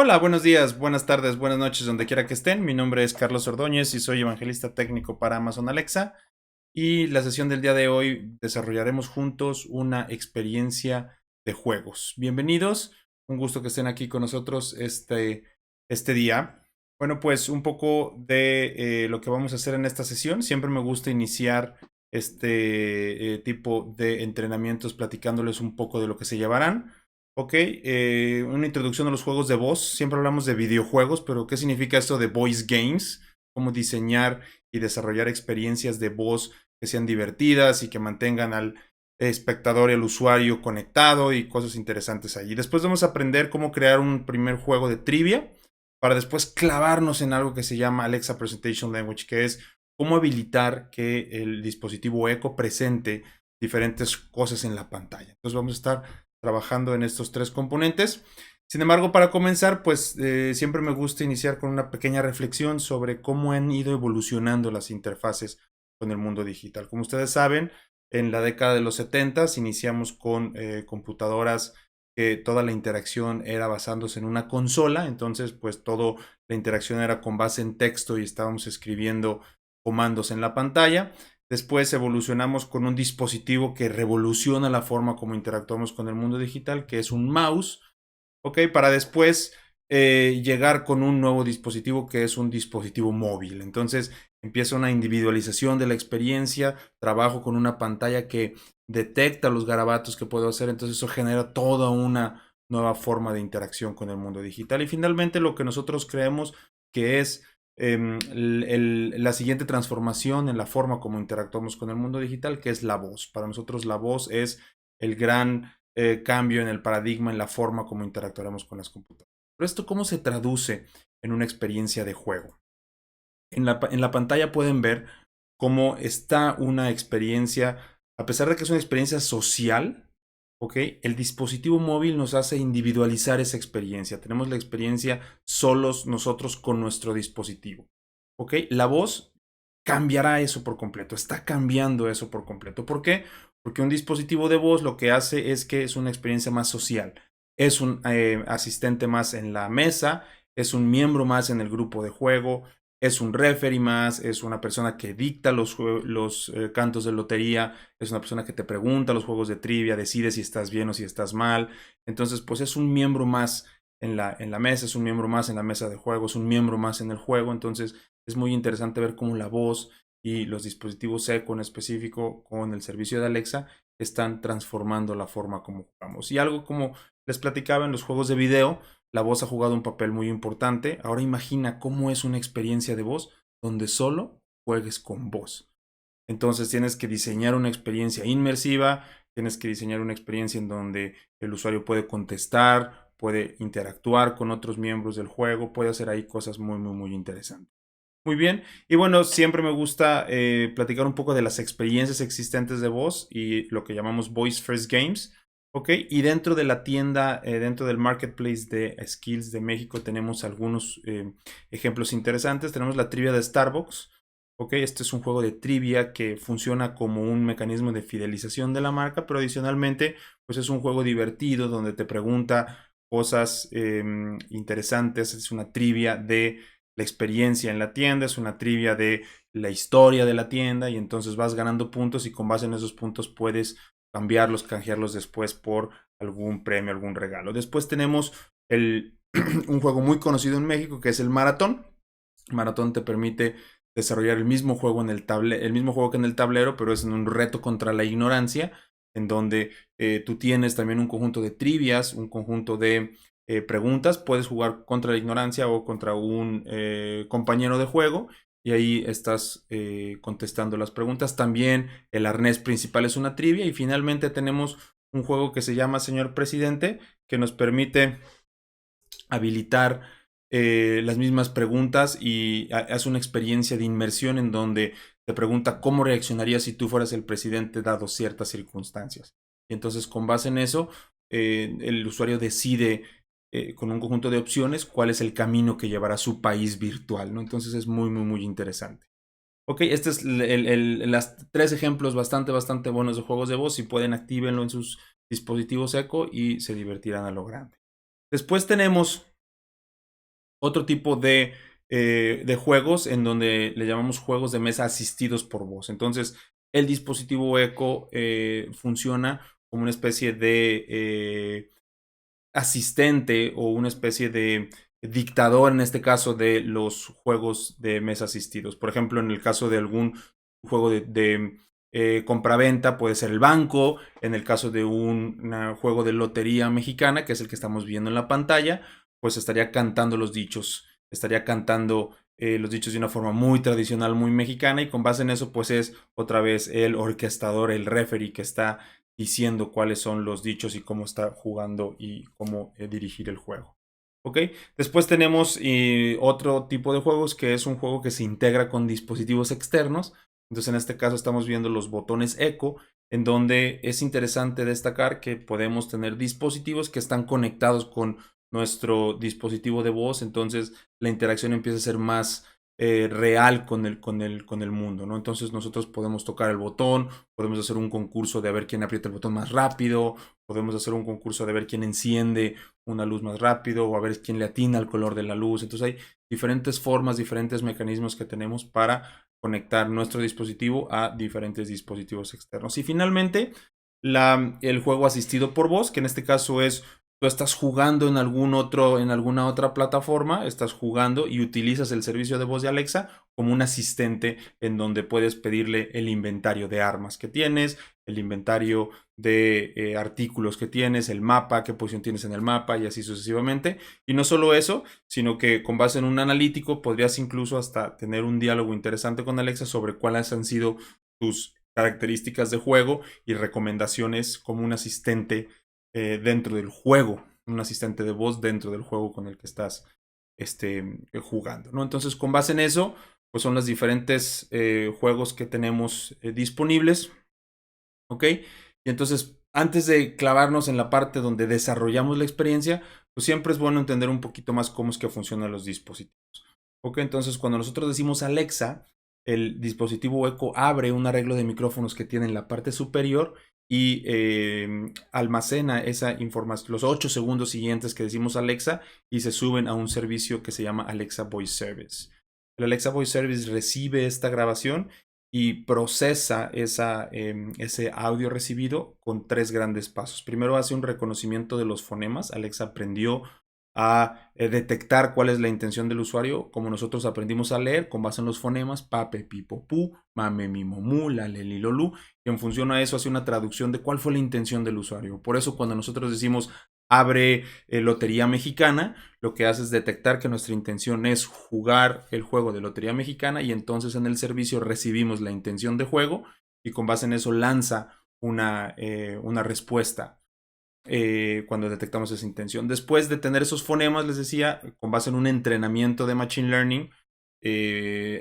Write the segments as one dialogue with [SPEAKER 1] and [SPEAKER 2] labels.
[SPEAKER 1] Hola, buenos días, buenas tardes, buenas noches, donde quiera que estén. Mi nombre es Carlos Ordóñez y soy evangelista técnico para Amazon Alexa. Y la sesión del día de hoy desarrollaremos juntos una experiencia de juegos. Bienvenidos, un gusto que estén aquí con nosotros este día. Bueno, pues un poco de lo que vamos a hacer en esta sesión. Siempre me gusta iniciar este tipo de entrenamientos platicándoles un poco de lo que se llevarán. Ok, una introducción a los juegos de voz. Siempre hablamos de videojuegos, pero ¿qué significa esto de voice games? Cómo diseñar y desarrollar experiencias de voz que sean divertidas y que mantengan al espectador y al usuario conectado y cosas interesantes allí. Después vamos a aprender cómo crear un primer juego de trivia para después clavarnos en algo que se llama Alexa Presentation Language, que es cómo habilitar que el dispositivo Echo presente diferentes cosas en la pantalla. Entonces vamos a estar trabajando en estos tres componentes. Sin embargo, para comenzar, pues siempre me gusta iniciar con una pequeña reflexión sobre cómo han ido evolucionando las interfaces con el mundo digital. Como ustedes saben, en la década de los 70 iniciamos con computadoras que toda la interacción era basándose en una consola, entonces pues toda la interacción era con base en texto y estábamos escribiendo comandos en la pantalla. Después evolucionamos con un dispositivo que revoluciona la forma como interactuamos con el mundo digital, que es un mouse, ¿ok? Para después llegar con un nuevo dispositivo que es un dispositivo móvil. Entonces empieza una individualización de la experiencia, trabajo con una pantalla que detecta los garabatos que puedo hacer, entonces eso genera toda una nueva forma de interacción con el mundo digital. Y finalmente lo que nosotros creemos que es la siguiente transformación en la forma como interactuamos con el mundo digital, que es la voz. Para nosotros la voz es el gran cambio en el paradigma, en la forma como interactuaremos con las computadoras. Pero esto, ¿cómo se traduce en una experiencia de juego? En la pantalla pueden ver cómo está una experiencia, a pesar de que es una experiencia social, ¿ok? El dispositivo móvil nos hace individualizar esa experiencia. Tenemos la experiencia solos nosotros con nuestro dispositivo, ¿ok? La voz cambiará eso por completo, está cambiando eso por completo. ¿Por qué? Porque un dispositivo de voz lo que hace es que es una experiencia más social. Es un asistente más en la mesa, es un miembro más en el grupo de juego, es un referee más, es una persona que dicta los cantos de lotería, es una persona que te pregunta los juegos de trivia, decide si estás bien o si estás mal. Entonces, pues es un miembro más en la mesa, es un miembro más en la mesa de juego, es un miembro más en el juego. Entonces, es muy interesante ver cómo la voz y los dispositivos Echo en específico con el servicio de Alexa están transformando la forma como jugamos. Y algo como les platicaba en los juegos de video, la voz ha jugado un papel muy importante. Ahora imagina cómo es una experiencia de voz donde solo juegues con voz. Entonces tienes que diseñar una experiencia inmersiva, tienes que diseñar una experiencia en donde el usuario puede contestar, puede interactuar con otros miembros del juego, puede hacer ahí cosas muy, muy, muy interesantes. Muy bien, y bueno, siempre me gusta platicar un poco de las experiencias existentes de voz y lo que llamamos Voice First Games. Ok, y dentro de la tienda, dentro del marketplace de Skills de México, tenemos algunos ejemplos interesantes. Tenemos la trivia de Starbucks. Ok, este es un juego de trivia que funciona como un mecanismo de fidelización de la marca, pero adicionalmente, pues es un juego divertido donde te pregunta cosas interesantes. Es una trivia de la experiencia en la tienda, es una trivia de la historia de la tienda y entonces vas ganando puntos y con base en esos puntos puedes cambiarlos, canjearlos después por algún premio, algún regalo. Después tenemos un juego muy conocido en México que es el maratón. Maratón te permite desarrollar el mismo juego el mismo juego que en el tablero, pero es en un reto contra la ignorancia, en donde tú tienes también un conjunto de trivias, un conjunto de preguntas, puedes jugar contra la ignorancia o contra un compañero de juego y ahí estás contestando las preguntas. También el arnés principal es una trivia y finalmente tenemos un juego que se llama Señor Presidente que nos permite habilitar las mismas preguntas y hace una experiencia de inmersión en donde te pregunta cómo reaccionarías si tú fueras el presidente dado ciertas circunstancias. Y entonces con base en eso, el usuario decide con un conjunto de opciones cuál es el camino que llevará a su país virtual, ¿no? Entonces es muy, muy, muy interesante. Ok, este es las tres ejemplos bastante, bastante buenos de juegos de voz. Si pueden, actívenlo en sus dispositivos Echo y se divertirán a lo grande. Después tenemos otro tipo de juegos en donde le llamamos juegos de mesa asistidos por voz. Entonces, el dispositivo Echo funciona como una especie de asistente o una especie de dictador, en este caso, de los juegos de mesa asistidos. Por ejemplo, en el caso de algún juego de compraventa, puede ser el banco. En el caso de un juego de lotería mexicana, que es el que estamos viendo en la pantalla, pues estaría cantando los dichos. Estaría cantando los dichos de una forma muy tradicional, muy mexicana, y con base en eso, pues es otra vez el orquestador, el referee que está diciendo cuáles son los dichos y cómo está jugando y cómo dirigir el juego. ¿Ok? Después tenemos otro tipo de juegos que es un juego que se integra con dispositivos externos. Entonces en este caso estamos viendo los botones Echo, en donde es interesante destacar que podemos tener dispositivos que están conectados con nuestro dispositivo de voz. Entonces la interacción empieza a ser más real con el mundo, ¿no? Entonces nosotros podemos tocar el botón, podemos hacer un concurso de ver quién aprieta el botón más rápido, podemos hacer un concurso de ver quién enciende una luz más rápido o a ver quién le atina el color de la luz. Entonces hay diferentes formas, diferentes mecanismos que tenemos para conectar nuestro dispositivo a diferentes dispositivos externos. Y finalmente, el juego asistido por voz, que en este caso es tú estás jugando en alguna otra plataforma, estás jugando y utilizas el servicio de voz de Alexa como un asistente en donde puedes pedirle el inventario de armas que tienes, el inventario de artículos que tienes, el mapa, qué posición tienes en el mapa y así sucesivamente. Y no solo eso, sino que con base en un analítico podrías incluso hasta tener un diálogo interesante con Alexa sobre cuáles han sido tus características de juego y recomendaciones como un asistente dentro del juego, un asistente de voz dentro del juego con el que estás jugando, ¿no? Entonces, con base en eso, pues son los diferentes juegos que tenemos disponibles, ¿ok? Y entonces, antes de clavarnos en la parte donde desarrollamos la experiencia, pues siempre es bueno entender un poquito más cómo es que funcionan los dispositivos. ¿Ok? Entonces, cuando nosotros decimos Alexa, el dispositivo Echo abre un arreglo de micrófonos que tiene en la parte superior y almacena esa información, los 8 segundos siguientes que decimos Alexa, y se suben a un servicio que se llama Alexa Voice Service. El Alexa Voice Service recibe esta grabación y procesa ese audio recibido con 3 grandes pasos. Primero hace un reconocimiento de los fonemas. Alexa aprendió a detectar cuál es la intención del usuario, como nosotros aprendimos a leer con base en los fonemas, pape, pipo, pu, mame, mimo, mu, la, le, li, lo, lu, y en función a eso hace una traducción de cuál fue la intención del usuario. Por eso cuando nosotros decimos abre Lotería Mexicana, lo que hace es detectar que nuestra intención es jugar el juego de Lotería Mexicana, y entonces en el servicio recibimos la intención de juego y con base en eso lanza una respuesta cuando detectamos esa intención. Después de tener esos fonemas, les decía, con base en un entrenamiento de Machine Learning,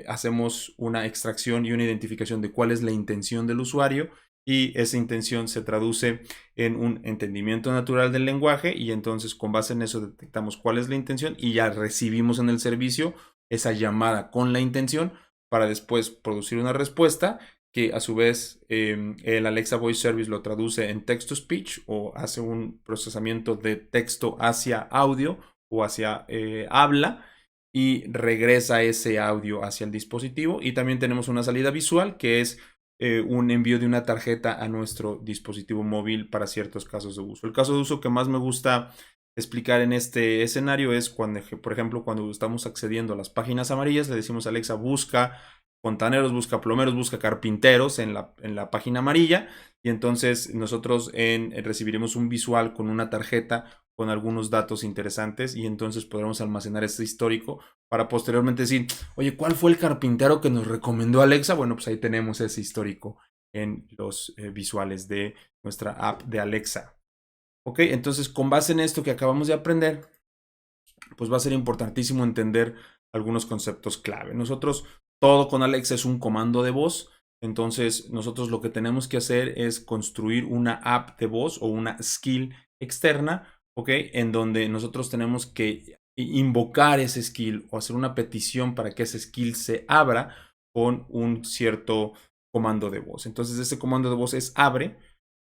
[SPEAKER 1] hacemos una extracción y una identificación de cuál es la intención del usuario, y esa intención se traduce en un entendimiento natural del lenguaje, y entonces con base en eso detectamos cuál es la intención y ya recibimos en el servicio esa llamada con la intención para después producir una respuesta que a su vez el Alexa Voice Service lo traduce en text to speech o hace un procesamiento de texto hacia audio o hacia habla, y regresa ese audio hacia el dispositivo. Y también tenemos una salida visual que es un envío de una tarjeta a nuestro dispositivo móvil para ciertos casos de uso. El caso de uso que más me gusta explicar en este escenario es cuando, por ejemplo, cuando estamos accediendo a las páginas amarillas, le decimos a Alexa busca fontaneros, busca plomeros, busca carpinteros en la página amarilla, y entonces nosotros recibiremos un visual con una tarjeta con algunos datos interesantes, y entonces podremos almacenar este histórico para posteriormente decir, oye, ¿cuál fue el carpintero que nos recomendó Alexa? Bueno, pues ahí tenemos ese histórico en los visuales de nuestra app de Alexa. Ok, entonces con base en esto que acabamos de aprender, pues va a ser importantísimo entender algunos conceptos clave. Nosotros, todo con Alexa es un comando de voz. Entonces, nosotros lo que tenemos que hacer es construir una app de voz o una skill externa, ¿ok? En donde nosotros tenemos que invocar ese skill o hacer una petición para que ese skill se abra con un cierto comando de voz. Entonces, ese comando de voz es abre.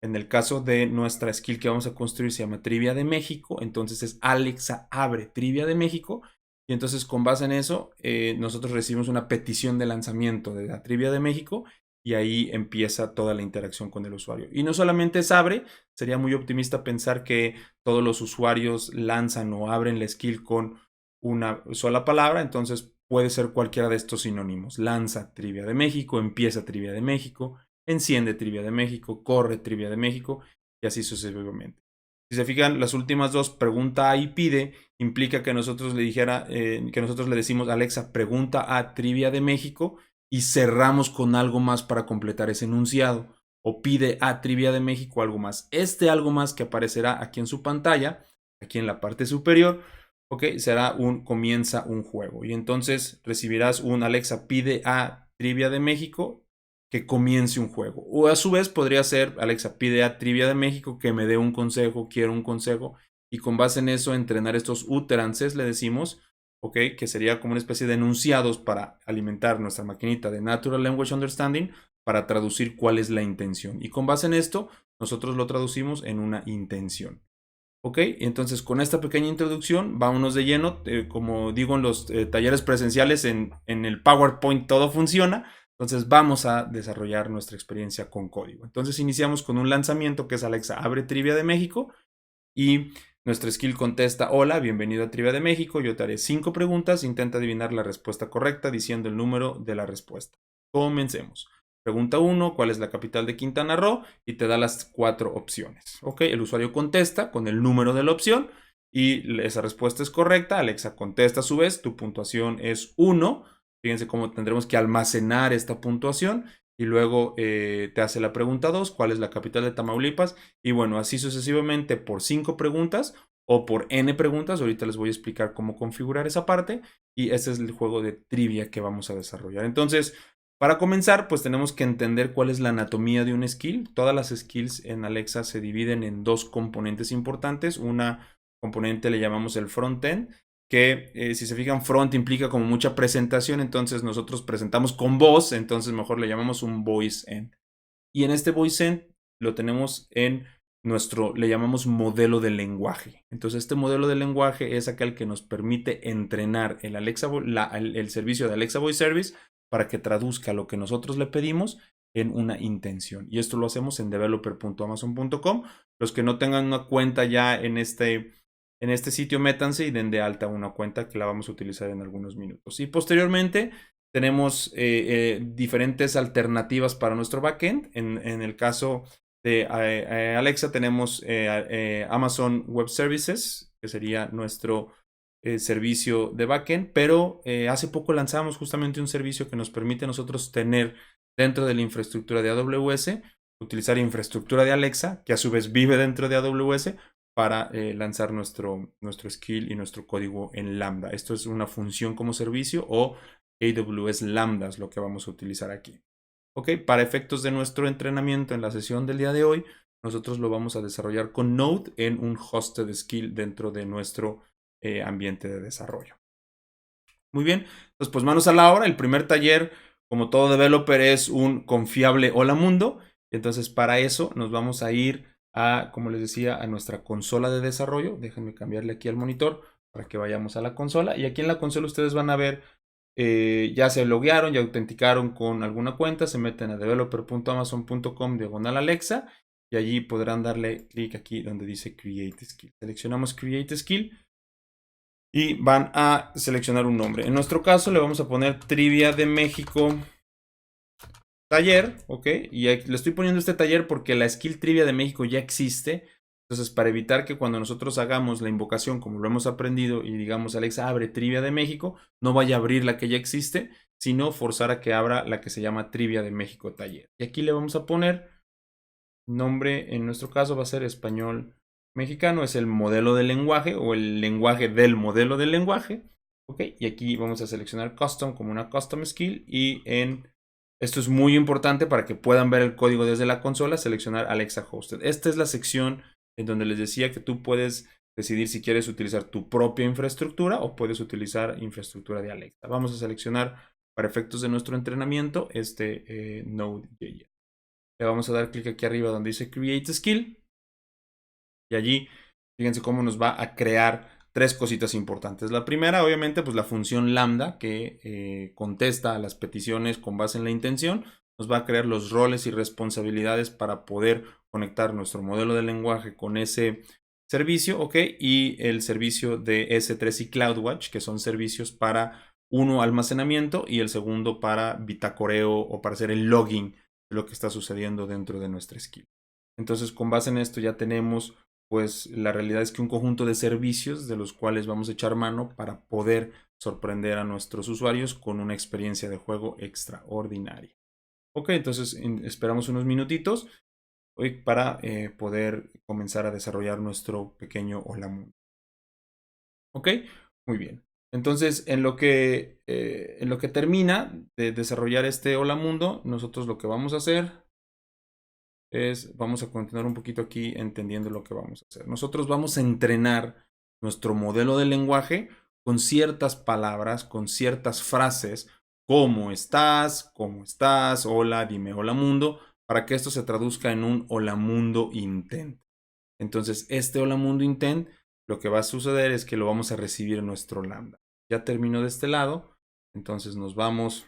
[SPEAKER 1] En el caso de nuestra skill que vamos a construir se llama Trivia de México, entonces es Alexa abre Trivia de México, Y entonces con base en eso, nosotros recibimos una petición de lanzamiento de la Trivia de México y ahí empieza toda la interacción con el usuario. Y no solamente se abre, sería muy optimista pensar que todos los usuarios lanzan o abren la skill con una sola palabra, entonces puede ser cualquiera de estos sinónimos. Lanza Trivia de México, empieza Trivia de México, enciende Trivia de México, corre Trivia de México y así sucesivamente. Si se fijan, las últimas dos, pregunta y pide, implica que nosotros que nosotros le decimos Alexa, pregunta a Trivia de México y cerramos con algo más para completar ese enunciado. O pide a Trivia de México algo más. Este algo más que aparecerá aquí en su pantalla, aquí en la parte superior, será un comienza un juego. Y entonces recibirás un Alexa pide a Trivia de México que comience un juego. O a su vez podría ser Alexa pide a Trivia de México que me dé un consejo, quiero un consejo. Y con base en eso entrenar estos utterances, le decimos, que sería como una especie de enunciados para alimentar nuestra maquinita de Natural Language Understanding para traducir cuál es la intención. Y con base en esto, nosotros lo traducimos en una intención. Entonces con esta pequeña introducción, vámonos de lleno. Como digo en los talleres presenciales, en el PowerPoint todo funciona. Entonces vamos a desarrollar nuestra experiencia con código. Entonces iniciamos con un lanzamiento que es Alexa, abre Trivia de México. Y nuestra skill contesta, hola, bienvenido a Trivia de México. Yo te haré 5 preguntas. Intenta adivinar la respuesta correcta diciendo el número de la respuesta. Comencemos. Pregunta 1, ¿cuál es la capital de Quintana Roo? Y te da las 4 opciones. El usuario contesta con el número de la opción y esa respuesta es correcta. Alexa contesta a su vez, tu puntuación es 1. Fíjense cómo tendremos que almacenar esta puntuación y luego te hace la pregunta 2, ¿cuál es la capital de Tamaulipas? Y bueno, así sucesivamente por 5 preguntas o por n preguntas. Ahorita les voy a explicar cómo configurar esa parte y este es el juego de trivia que vamos a desarrollar. Entonces, para comenzar, pues tenemos que entender cuál es la anatomía de un skill. Todas las skills en Alexa se dividen en dos componentes importantes. Una componente le llamamos el frontend, que si se fijan, front implica como mucha presentación, entonces nosotros presentamos con voz, entonces mejor le llamamos un voice end. Y en este voice end lo tenemos en le llamamos modelo de lenguaje. Entonces este modelo de lenguaje es aquel que nos permite entrenar el el servicio de Alexa Voice Service para que traduzca lo que nosotros le pedimos en una intención. Y esto lo hacemos en developer.amazon.com. Los que no tengan una cuenta ya en este sitio, métanse y den de alta una cuenta que la vamos a utilizar en algunos minutos. Y posteriormente tenemos diferentes alternativas para nuestro backend. En el caso de Alexa tenemos Amazon Web Services, que sería nuestro servicio de backend, pero hace poco lanzamos justamente un servicio que nos permite a nosotros tener dentro de la infraestructura de AWS, utilizar infraestructura de Alexa, que a su vez vive dentro de AWS, para lanzar nuestro skill y nuestro código en Lambda. Esto es una función como servicio o AWS Lambda es lo que vamos a utilizar aquí. Para efectos de nuestro entrenamiento en la sesión del día de hoy, nosotros lo vamos a desarrollar con Node en un hosted skill dentro de nuestro ambiente de desarrollo. Muy bien, entonces pues manos a la obra. El primer taller, como todo developer, es un confiable hola mundo. Entonces para eso nos vamos a ir a, como les decía, a nuestra consola de desarrollo. Déjenme cambiarle aquí al monitor para que vayamos a la consola. Y aquí en la consola ustedes van a ver, ya se loguearon, ya autenticaron con alguna cuenta, se meten a developer.amazon.com/Alexa y allí podrán darle clic aquí donde dice Create Skill. Seleccionamos Create Skill y van a seleccionar un nombre. En nuestro caso le vamos a poner Trivia de México Taller, y le estoy poniendo este taller porque la skill Trivia de México ya existe. Entonces, para evitar que cuando nosotros hagamos la invocación, como lo hemos aprendido, y digamos Alexa abre Trivia de México, no vaya a abrir la que ya existe, sino forzar a que abra la que se llama Trivia de México Taller. Y aquí le vamos a poner nombre, en nuestro caso va a ser español mexicano, es el modelo del lenguaje o el lenguaje del modelo del lenguaje. Y aquí vamos a seleccionar Custom como una Custom Skill y esto es muy importante para que puedan ver el código desde la consola, seleccionar Alexa Hosted. Esta es la sección en donde les decía que tú puedes decidir si quieres utilizar tu propia infraestructura o puedes utilizar infraestructura de Alexa. Vamos a seleccionar para efectos de nuestro entrenamiento Node.js. Le vamos a dar clic aquí arriba donde dice Create Skill y allí fíjense cómo nos va a crear tres cositas importantes. La primera, obviamente, pues la función lambda que contesta a las peticiones con base en la intención, nos va a crear los roles y responsabilidades para poder conectar nuestro modelo de lenguaje con ese servicio, ¿ok? Y el servicio de S3 y CloudWatch, que son servicios para uno, almacenamiento, y el segundo para bitacoreo o para hacer el logging de lo que está sucediendo dentro de nuestra skill. Entonces, con base en esto ya tenemos, pues la realidad es que un conjunto de servicios de los cuales vamos a echar mano para poder sorprender a nuestros usuarios con una experiencia de juego extraordinaria. Ok, entonces esperamos unos minutitos para poder comenzar a desarrollar nuestro pequeño Hola Mundo. Ok, muy bien. Entonces, en lo que termina de desarrollar este Hola Mundo, nosotros lo que vamos a hacer es, vamos a continuar un poquito aquí entendiendo lo que vamos a hacer. Nosotros vamos a entrenar nuestro modelo de lenguaje con ciertas palabras, con ciertas frases, ¿cómo estás? ¿Cómo estás? Hola, dime hola mundo, para que esto se traduzca en un hola mundo intent. Entonces, este hola mundo intent, lo que va a suceder es que lo vamos a recibir en nuestro lambda. Ya terminó de este lado, entonces nos vamos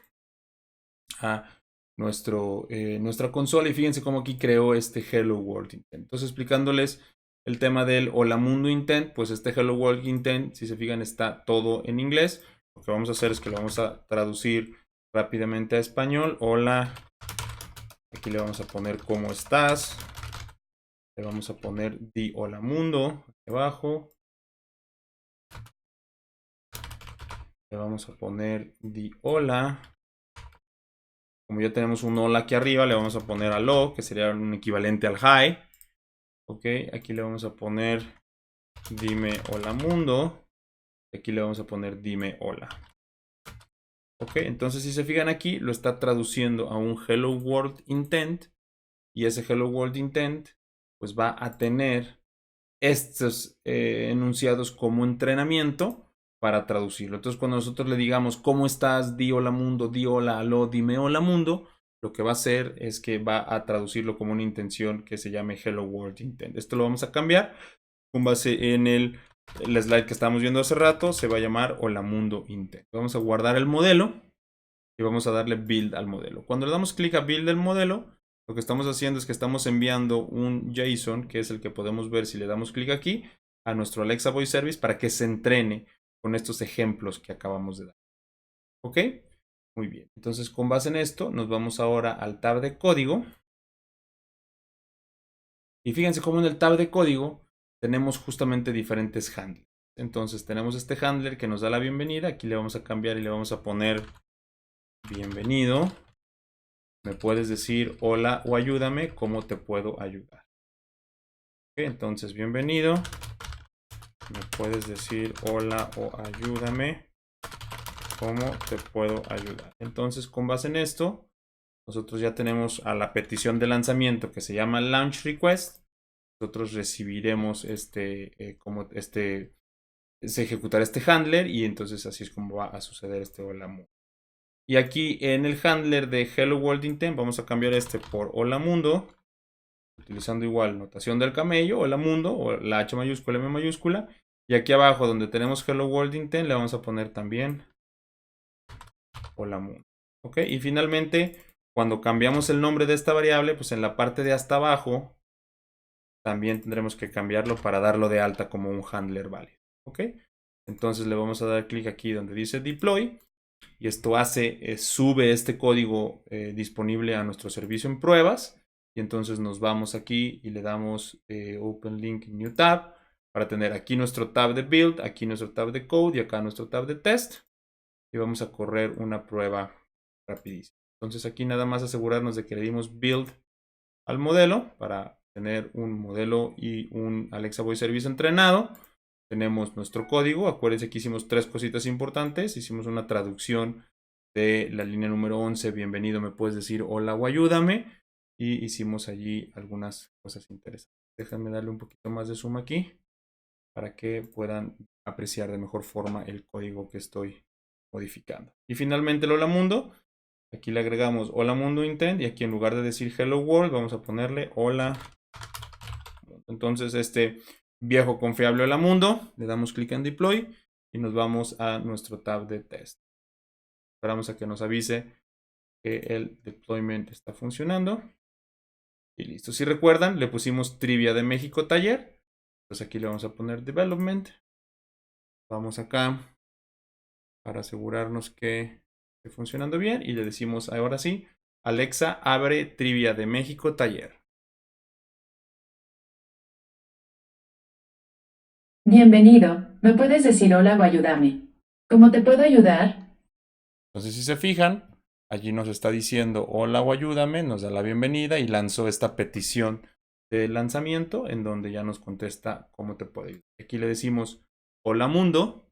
[SPEAKER 1] a nuestra consola y fíjense cómo aquí creó este Hello World Intent. Entonces, explicándoles el tema del Hola Mundo Intent, pues este Hello World Intent, si se fijan, está todo en inglés. Lo que vamos a hacer es que lo vamos a traducir rápidamente a español. Hola, aquí le vamos a poner ¿cómo estás? Le vamos a poner di Hola Mundo aquí abajo. Le vamos a poner di Hola. Como ya tenemos un hola aquí arriba, le vamos a poner hello, que sería un equivalente al hi. Ok, aquí le vamos a poner dime hola mundo. Aquí le vamos a poner dime hola. Ok, entonces si se fijan aquí, lo está traduciendo a un hello world intent. Y ese hello world intent, pues va a tener estos enunciados como entrenamiento para traducirlo. Entonces cuando nosotros le digamos ¿cómo estás? Di hola mundo, di hola, aló, dime hola mundo. Lo que va a hacer es que va a traducirlo como una intención que se llame Hello World Intent. Esto lo vamos a cambiar con base en el slide que estábamos viendo hace rato. Se va a llamar Hola Mundo Intent. Vamos a guardar el modelo y vamos a darle Build al modelo. Cuando le damos clic a Build del modelo, lo que estamos haciendo es que estamos enviando un JSON, que es el que podemos ver si le damos clic aquí, a nuestro Alexa Voice Service para que se entrene con estos ejemplos que acabamos de dar. ¿Ok? Muy bien. Entonces, con base en esto, nos vamos ahora al tab de código. Y fíjense cómo en el tab de código tenemos justamente diferentes handlers. Entonces, tenemos este handler que nos da la bienvenida. Aquí le vamos a cambiar y le vamos a poner bienvenido. Me puedes decir hola o ayúdame, ¿cómo te puedo ayudar? Ok, entonces, bienvenido. Me puedes decir hola o ayúdame, ¿cómo te puedo ayudar? Entonces, con base en esto, nosotros ya tenemos a la petición de lanzamiento que se llama Launch Request. Nosotros recibiremos se ejecutará este handler y entonces así es como va a suceder este hola mundo. Y aquí en el handler de Hello World Intent vamos a cambiar este por hola mundo, utilizando igual notación del camello, hola mundo, o la H mayúscula, M mayúscula. Y aquí abajo donde tenemos Hello World Intent le vamos a poner también hola mundo. Ok, y finalmente cuando cambiamos el nombre de esta variable, pues en la parte de hasta abajo también tendremos que cambiarlo para darlo de alta como un handler válido. Ok, entonces le vamos a dar clic aquí donde dice deploy y esto hace, sube este código disponible a nuestro servicio en pruebas. Y entonces nos vamos aquí y le damos Open Link New Tab para tener aquí nuestro tab de Build, aquí nuestro tab de Code y acá nuestro tab de Test. Y vamos a correr una prueba rapidísima. Entonces aquí nada más asegurarnos de que le dimos Build al modelo para tener un modelo y un Alexa Voice Service entrenado. Tenemos nuestro código. Acuérdense que hicimos tres cositas importantes. Hicimos una traducción de la línea número 11. Bienvenido, me puedes decir hola o ayúdame. Y hicimos allí algunas cosas interesantes. Déjenme darle un poquito más de zoom aquí para que puedan apreciar de mejor forma el código que estoy modificando. Y finalmente el hola mundo. Aquí le agregamos hola mundo intent y aquí en lugar de decir hello world vamos a ponerle hola. Entonces viejo confiable Hola Mundo, le damos clic en Deploy y nos vamos a nuestro tab de test. Esperamos a que nos avise que el deployment está funcionando. Y listo. Si recuerdan, le pusimos Trivia de México Taller. Entonces aquí le vamos a poner Development. Vamos acá para asegurarnos que esté funcionando bien. Y le decimos ahora sí, Alexa, abre Trivia de México Taller.
[SPEAKER 2] Bienvenido. ¿Me puedes decir hola o ayúdame? ¿Cómo te puedo ayudar?
[SPEAKER 1] Entonces, si se fijan, allí nos está diciendo hola o ayúdame, nos da la bienvenida y lanzó esta petición de lanzamiento en donde ya nos contesta cómo te puede ayudar. Aquí le decimos hola mundo.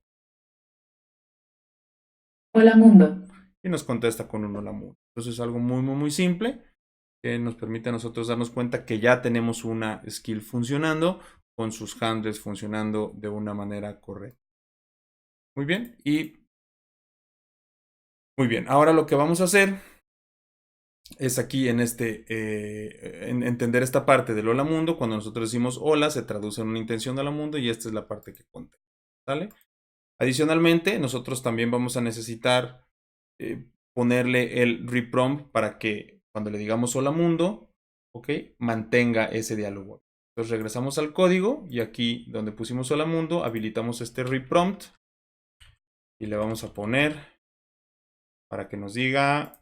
[SPEAKER 2] Hola mundo.
[SPEAKER 1] Y nos contesta con un hola mundo. Entonces es algo muy simple que nos permite a nosotros darnos cuenta que ya tenemos una skill funcionando con sus handles funcionando de una manera correcta. Muy bien. Y muy bien. Ahora lo que vamos a hacer es aquí en entender esta parte del hola mundo. Cuando nosotros decimos hola, se traduce en una intención de hola mundo y esta es la parte que contesta. ¿Sale? Adicionalmente, nosotros también vamos a necesitar ponerle el reprompt para que cuando le digamos hola mundo, ok, mantenga ese diálogo. Entonces regresamos al código y aquí donde pusimos hola mundo, habilitamos este reprompt y le vamos a poner para que nos diga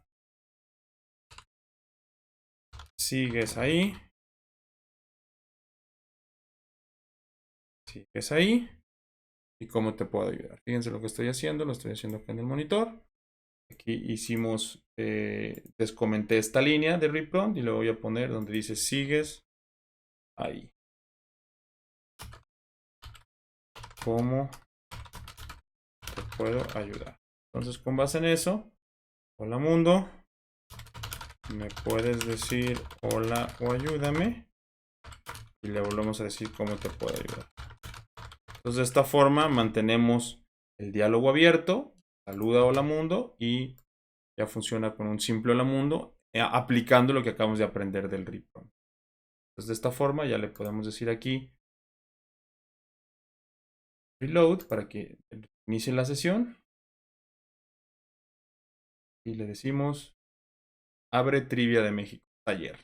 [SPEAKER 1] sigues ahí, sigues ahí y cómo te puedo ayudar. Fíjense lo que estoy haciendo, lo estoy haciendo aquí en el monitor. Aquí hicimos, les comenté esta línea de reprompt y le voy a poner donde dice sigues ahí. ¿Cómo te puedo ayudar? Entonces, con base en eso, hola mundo, ¿me puedes decir hola o ayúdame? Y le volvemos a decir cómo te puedo ayudar. Entonces, de esta forma mantenemos el diálogo abierto, saluda hola mundo y ya funciona con un simple hola mundo, aplicando lo que acabamos de aprender del reprompt. Entonces, de esta forma ya le podemos decir aquí reload para que inicie la sesión y le decimos abre Trivia de México Taller.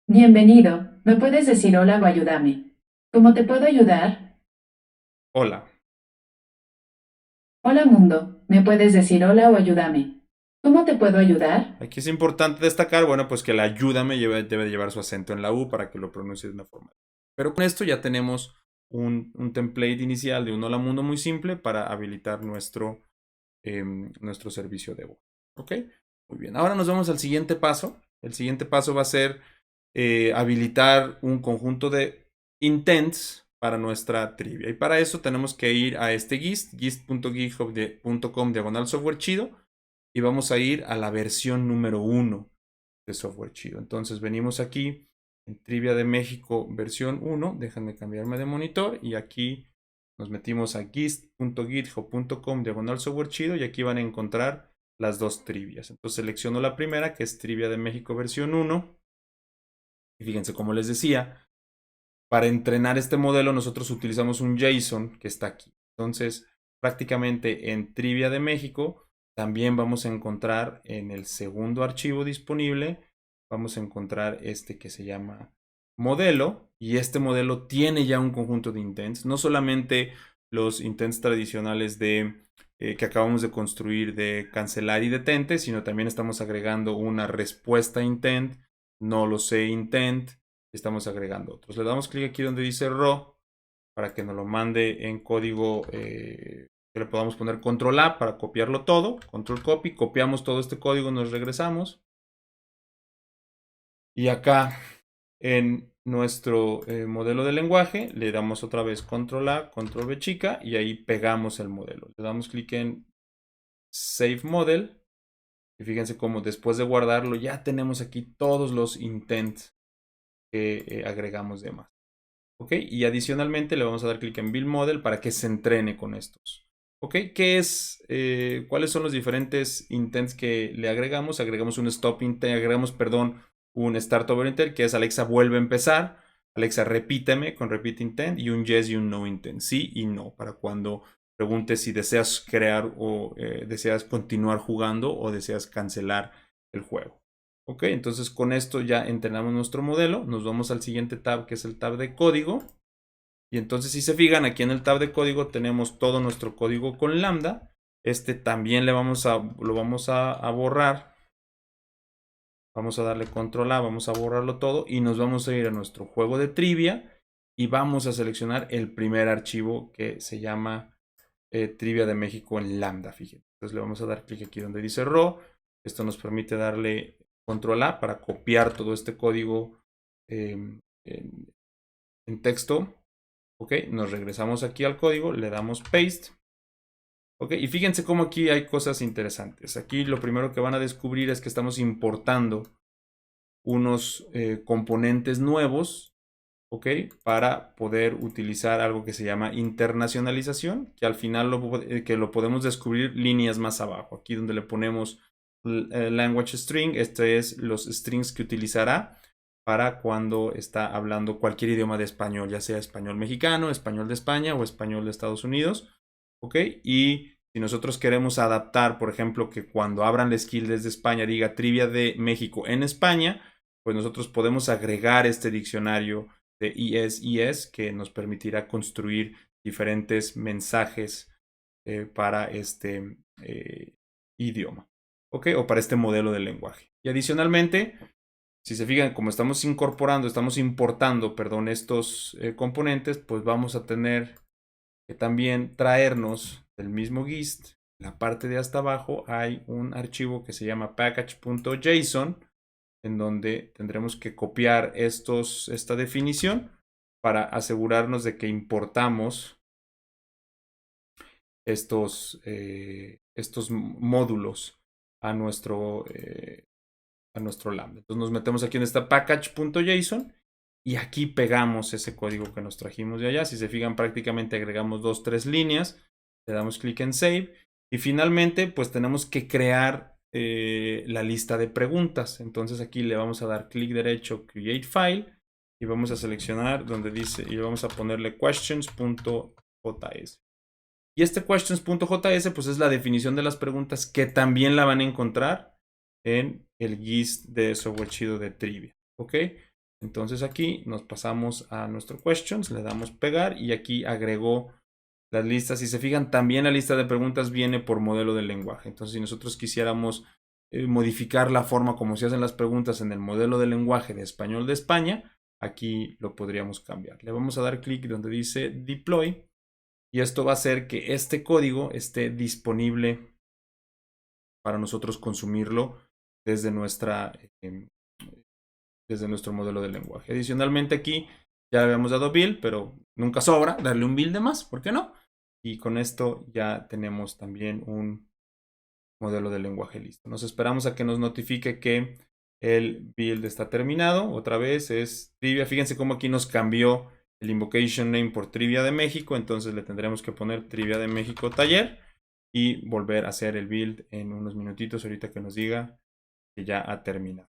[SPEAKER 2] Bienvenido. ¿Me puedes decir hola o ayúdame? ¿Cómo te puedo ayudar?
[SPEAKER 1] Hola.
[SPEAKER 2] Hola mundo. ¿Me puedes decir hola o ayúdame? ¿Cómo te puedo ayudar?
[SPEAKER 1] Aquí es importante destacar, bueno, pues que la ayúdame debe llevar su acento en la U para que lo pronuncie de una forma. Pero con esto ya tenemos un template inicial de un hola mundo muy simple para habilitar nuestro servicio de voz. ¿Ok? Muy bien. Ahora nos vamos al siguiente paso. El siguiente paso va a ser habilitar un conjunto de intents para nuestra trivia. Y para eso tenemos que ir a este gist.github.com/software chido y vamos a ir a la versión número 1 de software chido. Entonces venimos aquí en Trivia de México versión 1. Déjenme cambiarme de monitor y aquí nos metimos a gist.github.com/software chido y aquí van a encontrar las dos trivias. Entonces selecciono la primera que es Trivia de México versión 1. Y fíjense, como les decía, para entrenar este modelo nosotros utilizamos un JSON que está aquí. Entonces, prácticamente en Trivia de México también vamos a encontrar en el segundo archivo disponible, vamos a encontrar este que se llama modelo. Y este modelo tiene ya un conjunto de intents, no solamente los intents tradicionales que acabamos de construir de cancelar y detente, sino también estamos agregando una respuesta intent, no lo sé intent, estamos agregando otros. Le damos clic aquí donde dice raw para que nos lo mande en código que le podamos poner control A para copiarlo todo, control copy, copiamos todo este código, nos regresamos y acá en nuestro modelo de lenguaje le damos otra vez control A, control B chica y ahí pegamos el modelo. Le damos clic en save model y fíjense cómo después de guardarlo ya tenemos aquí todos los intents que agregamos de más. ¿Ok? Y adicionalmente le vamos a dar clic en Build Model para que se entrene con estos. ¿Ok? ¿Cuáles son los diferentes intents que le agregamos? Agregamos un stop intent, agregamos, perdón, un start over intent, que es Alexa vuelve a empezar. Alexa, repíteme con repeat intent y un yes y un no intent, sí y no, para cuando preguntes si deseas crear o deseas continuar jugando o deseas cancelar el juego. Ok, entonces con esto ya entrenamos nuestro modelo, nos vamos al siguiente tab que es el tab de código. Y entonces si se fijan aquí en el tab de código tenemos todo nuestro código con lambda. Este también lo vamos a borrar. Vamos a darle control A, vamos a borrarlo todo y nos vamos a ir a nuestro juego de trivia y vamos a seleccionar el primer archivo que se llama Trivia de México en lambda, fíjense. Entonces le vamos a dar clic aquí donde dice raw. Esto nos permite darle control A para copiar todo este código en texto. Ok, nos regresamos aquí al código, le damos paste. Ok, y fíjense cómo aquí hay cosas interesantes. Aquí lo primero que van a descubrir es que estamos importando unos componentes nuevos, ok, para poder utilizar algo que se llama internacionalización, que al final lo podemos descubrir líneas más abajo. Aquí donde le ponemos language string, este es los strings que utilizará para cuando está hablando cualquier idioma de español, ya sea español mexicano, español de España o español de Estados Unidos. ¿Ok? Y si nosotros queremos adaptar, por ejemplo, que cuando abran la skill desde España diga trivia de México en España, pues nosotros podemos agregar este diccionario de ES que nos permitirá construir diferentes mensajes para este idioma. ¿Ok? O para este modelo de lenguaje. Y adicionalmente, si se fijan, como estamos importando, perdón, estos componentes, pues vamos a tener que también traernos del mismo gist. En la parte de hasta abajo hay un archivo que se llama package.json, en donde tendremos que copiar esta definición para asegurarnos de que importamos estos módulos a nuestro lambda. Entonces nos metemos aquí en esta package.json y aquí pegamos ese código que nos trajimos de allá. Si se fijan, prácticamente agregamos 2-3 líneas, le damos clic en save y finalmente pues tenemos que crear la lista de preguntas. Entonces aquí le vamos a dar clic derecho, create file, y vamos a seleccionar donde dice, y vamos a ponerle questions.js. Y este questions.js pues es la definición de las preguntas que también la van a encontrar en el gist de software chido de trivia. ¿Ok? Entonces aquí nos pasamos a nuestro questions, le damos pegar y aquí agregó las listas. Si se fijan, también la lista de preguntas viene por modelo del lenguaje. Entonces si nosotros quisiéramos modificar la forma como se hacen las preguntas en el modelo del lenguaje de español de España, aquí lo podríamos cambiar. Le vamos a dar clic donde dice deploy y esto va a hacer que este código esté disponible para nosotros consumirlo desde desde nuestro modelo de lenguaje. Adicionalmente aquí ya le habíamos dado build, pero nunca sobra darle un build de más, ¿por qué no? Y con esto ya tenemos también un modelo de lenguaje listo. Nos esperamos a que nos notifique que el build está terminado. Otra vez es trivia. Fíjense cómo aquí nos cambió el invocation name por trivia de México. Entonces le tendremos que poner trivia de México taller y volver a hacer el build en unos minutitos ahorita que nos diga que ya ha terminado.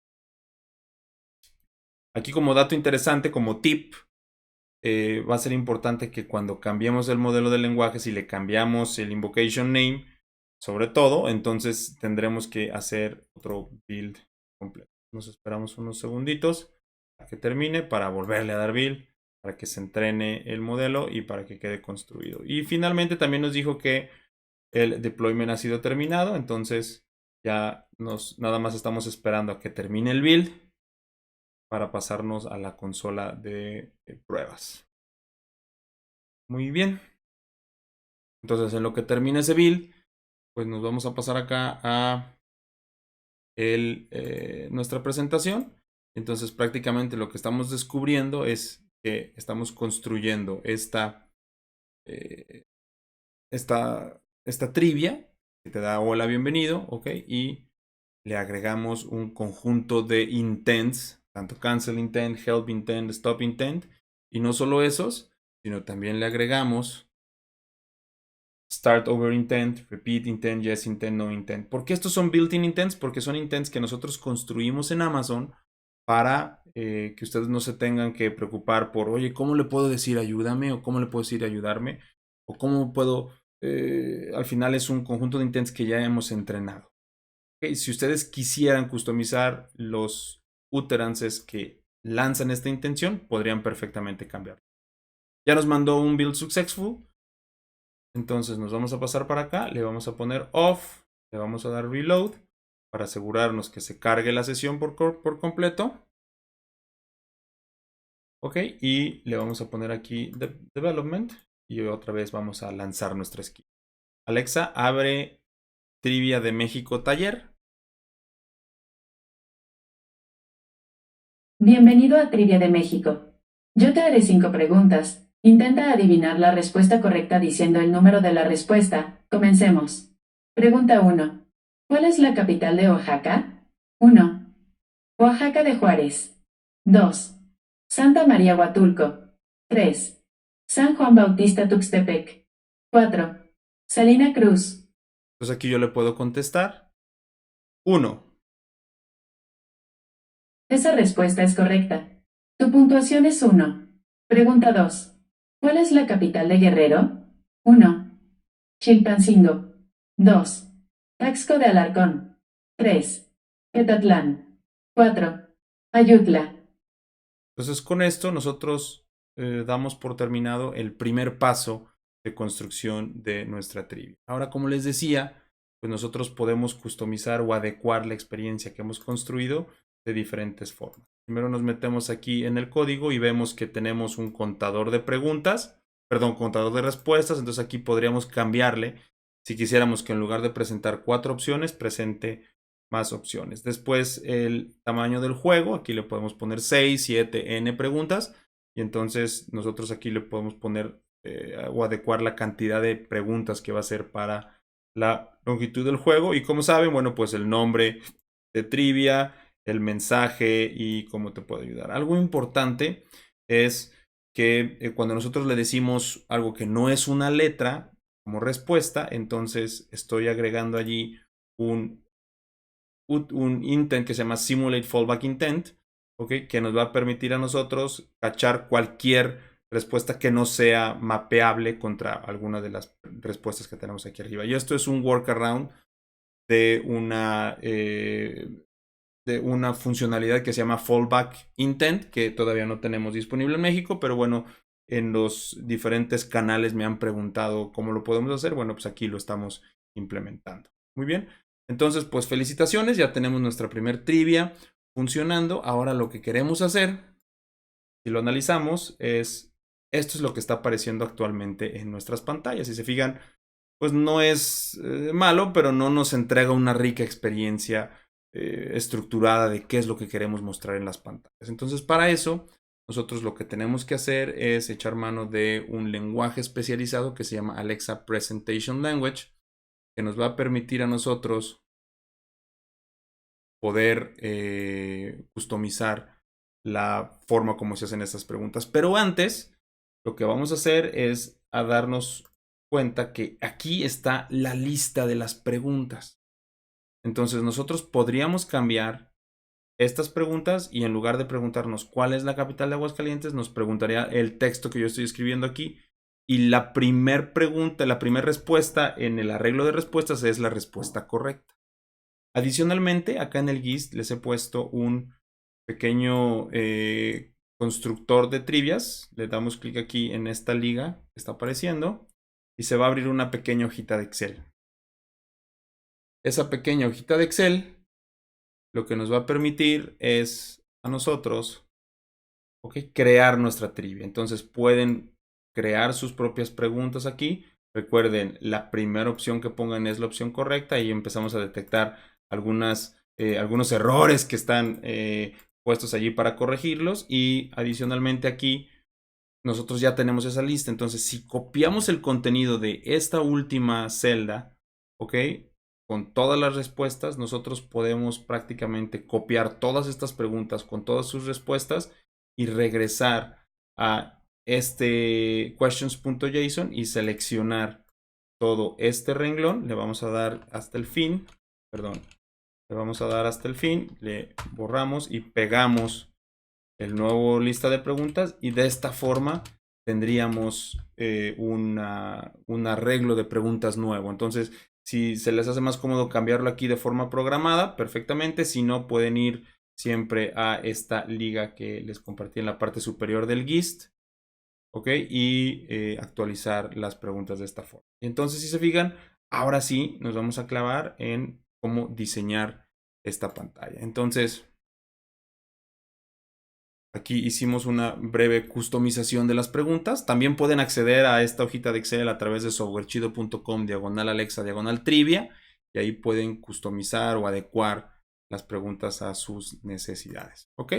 [SPEAKER 1] Aquí como dato interesante, como tip, va a ser importante que cuando cambiemos el modelo de lenguaje, si le cambiamos el invocation name, sobre todo, entonces tendremos que hacer otro build completo. Nos esperamos unos segunditos a que termine para volverle a dar build, para que se entrene el modelo y para que quede construido. Y finalmente también nos dijo que el deployment ha sido terminado, entonces ya nada más estamos esperando a que termine el build para pasarnos a la consola de pruebas. Muy bien. Entonces, en lo que termine ese build, pues nos vamos a pasar acá a nuestra presentación. Entonces, prácticamente lo que estamos descubriendo es que estamos construyendo esta trivia que te da hola, bienvenido, ok, y le agregamos un conjunto de intents, tanto cancel intent, help intent, stop intent, y no solo esos, sino también le agregamos start over intent, repeat intent, yes intent, no intent. ¿Por qué estos son built-in intents? Porque son intents que nosotros construimos en Amazon para que ustedes no se tengan que preocupar por, oye, ¿cómo le puedo decir ayúdame? O ¿cómo le puedo decir ayudarme? O ¿cómo puedo? Al final es un conjunto de intents que ya hemos entrenado. Okay, si ustedes quisieran customizar los utterances que lanzan esta intención, podrían perfectamente cambiarlo. Ya nos mandó un build successful. Entonces nos vamos a pasar para acá, le vamos a poner off, le vamos a dar reload para asegurarnos que se cargue la sesión por completo. Ok, y le vamos a poner aquí development y otra vez vamos a lanzar nuestra skill. Alexa, abre Trivia de México taller.
[SPEAKER 2] Bienvenido a Trivia de México. Yo te haré 5 preguntas. Intenta adivinar la respuesta correcta diciendo el número de la respuesta. Comencemos. Pregunta 1. ¿Cuál es la capital de Oaxaca? 1. Oaxaca de Juárez. 2. Santa María Huatulco. 3. San Juan Bautista Tuxtepec. 4. Salina Cruz.
[SPEAKER 1] Entonces aquí yo le puedo contestar 1.
[SPEAKER 2] Esa respuesta es correcta. Tu puntuación es 1. Pregunta 2. ¿Cuál es la capital de Guerrero? 1. Chilpancingo. 2. Taxco de Alarcón. 3. Quetatlán. 4. Ayutla.
[SPEAKER 1] Entonces con esto nosotros damos por terminado el primer paso de construcción de nuestra trivia. Ahora, como les decía, pues nosotros podemos customizar o adecuar la experiencia que hemos construido de diferentes formas. Primero nos metemos aquí en el código y vemos que tenemos un contador de preguntas, perdón, contador de respuestas. Entonces aquí podríamos cambiarle si quisiéramos que en lugar de presentar 4 opciones, presente más opciones. Después el tamaño del juego, aquí le podemos poner 6, 7, n preguntas y entonces nosotros aquí le podemos poner o adecuar la cantidad de preguntas que va a ser para la longitud del juego y como saben, bueno, pues el nombre de trivia, el mensaje y cómo te puedo ayudar. Algo importante es que cuando nosotros le decimos algo que no es una letra como respuesta, entonces estoy agregando allí un intent que se llama Simulate Fallback Intent, ¿okay? Que nos va a permitir a nosotros cachar cualquier respuesta que no sea mapeable contra alguna de las respuestas que tenemos aquí arriba. Y esto es un workaround de una funcionalidad que se llama Fallback Intent, que todavía no tenemos disponible en México, pero bueno, en los diferentes canales me han preguntado cómo lo podemos hacer. Bueno, pues aquí lo estamos implementando. Muy bien. Entonces, pues felicitaciones, ya tenemos nuestra primer trivia funcionando. Ahora lo que queremos hacer, si lo analizamos, esto es lo que está apareciendo actualmente en nuestras pantallas. Si se fijan, pues no es malo, pero no nos entrega una rica experiencia estructurada de qué es lo que queremos mostrar en las pantallas. Entonces, para eso, nosotros lo que tenemos que hacer es echar mano de un lenguaje especializado que se llama Alexa Presentation Language, que nos va a permitir a nosotros poder customizar la forma como se hacen estas preguntas. Pero antes, lo que vamos a hacer es a darnos cuenta que aquí está la lista de las preguntas. Entonces nosotros podríamos cambiar estas preguntas y en lugar de preguntarnos cuál es la capital de Aguascalientes, nos preguntaría el texto que yo estoy escribiendo aquí y la primera pregunta, la primera respuesta en el arreglo de respuestas es la respuesta correcta. Adicionalmente, acá en el GIST les he puesto un pequeño constructor de trivias. Le damos clic aquí en esta liga que está apareciendo y se va a abrir una pequeña hojita de Excel. Esa pequeña hojita de Excel lo que nos va a permitir es a nosotros crear nuestra trivia. Entonces pueden crear sus propias preguntas aquí. Recuerden, la primera opción que pongan es la opción correcta y empezamos a detectar algunos errores que están puestos allí para corregirlos. Y adicionalmente aquí nosotros ya tenemos esa lista. Entonces si copiamos el contenido de esta última celda, ¿ok? Con todas las respuestas, nosotros podemos prácticamente copiar todas estas preguntas con todas sus respuestas y regresar a este questions.json y seleccionar todo este renglón. Le vamos a dar hasta el fin, perdón, Le vamos a dar hasta el fin, le borramos y pegamos el nuevo lista de preguntas y de esta forma tendríamos un arreglo de preguntas nuevo. Entonces, si se les hace más cómodo cambiarlo aquí de forma programada, perfectamente. Si no, pueden ir siempre a esta liga que les compartí en la parte superior del GIST. ¿Ok? Y actualizar las preguntas de esta forma. Entonces, si se fijan, ahora sí nos vamos a clavar en cómo diseñar esta pantalla. Entonces, aquí hicimos una breve customización de las preguntas. También pueden acceder a esta hojita de Excel a través de softwarechido.com/Alexa/trivia y ahí pueden customizar o adecuar las preguntas a sus necesidades. ¿Ok?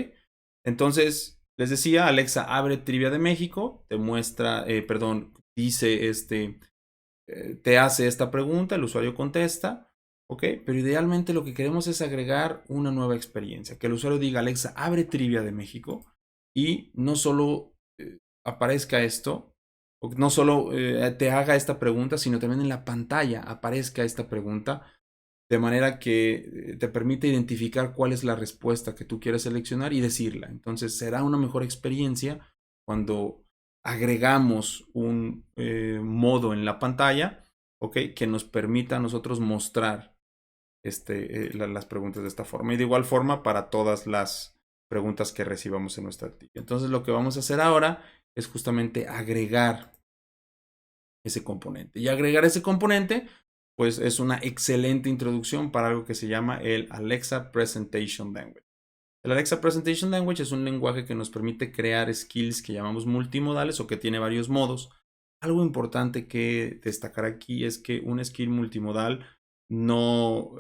[SPEAKER 1] Entonces, les decía, Alexa abre Trivia de México, te muestra, dice te hace esta pregunta, el usuario contesta. ¿Ok? Pero idealmente lo que queremos es agregar una nueva experiencia. Que el usuario diga, Alexa, abre Trivia de México y no solo aparezca esto, o no solo te haga esta pregunta, sino también en la pantalla aparezca esta pregunta, de manera que te permite identificar cuál es la respuesta que tú quieres seleccionar y decirla. Entonces será una mejor experiencia cuando agregamos un modo en la pantalla, ¿ok? Que nos permita a nosotros mostrar las preguntas de esta forma. Y de igual forma para todas las preguntas que recibamos en nuestra trivia. Entonces lo que vamos a hacer ahora es justamente agregar ese componente. Y agregar ese componente, pues es una excelente introducción para algo que se llama el Alexa Presentation Language. El Alexa Presentation Language es un lenguaje que nos permite crear skills que llamamos multimodales o que tiene varios modos. Algo importante que destacar aquí es que un skill multimodal no